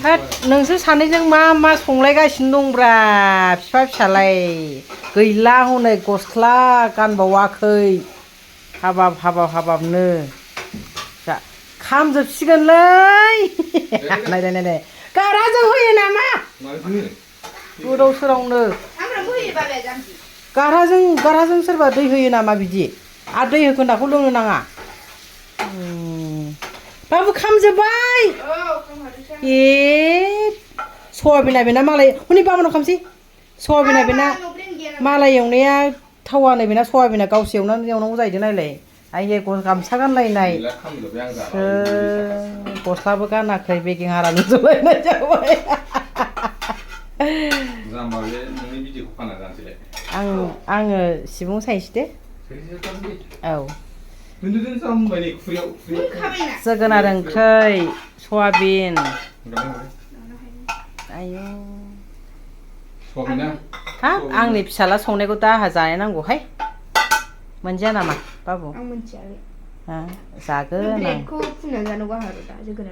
होद नोंसोर सानैजों मा संलायगासिनो दंब्रा बिफा फिसालाय गैला हनै गस्ला गानबावाखै हाबाबनो खामजोबसिगोनलै नायनाय गाराजों होयो नामा गोदाव सोरावनो गाराजों सोरबा दै होयो नामा बिदि आरो दै होखोन्दाखौ लोंनो नाङा बाबु खामजोब्बाय ए सयाबिना बेना मालाय हनै बाबानाव खामसै सयाबिना बेना मालाय एवनाया थावा नै बेना सयाबिना गावसो एवनांगौ जाहैदों नायलाय आइयै गामसा गानलायनाय गस्लाबो गानाखै बेगें हारा नुजोबलायनाय जाबाय आङो सिबुं सायसै दे औ जोगोनार ओंख्रै सयाबिन आयौ हाब आंनि फिसाला संनायखौ दा आंहा जानाय नांगौहाय मोनजाया नामा बाबु? आं मोनथिया जागोन आं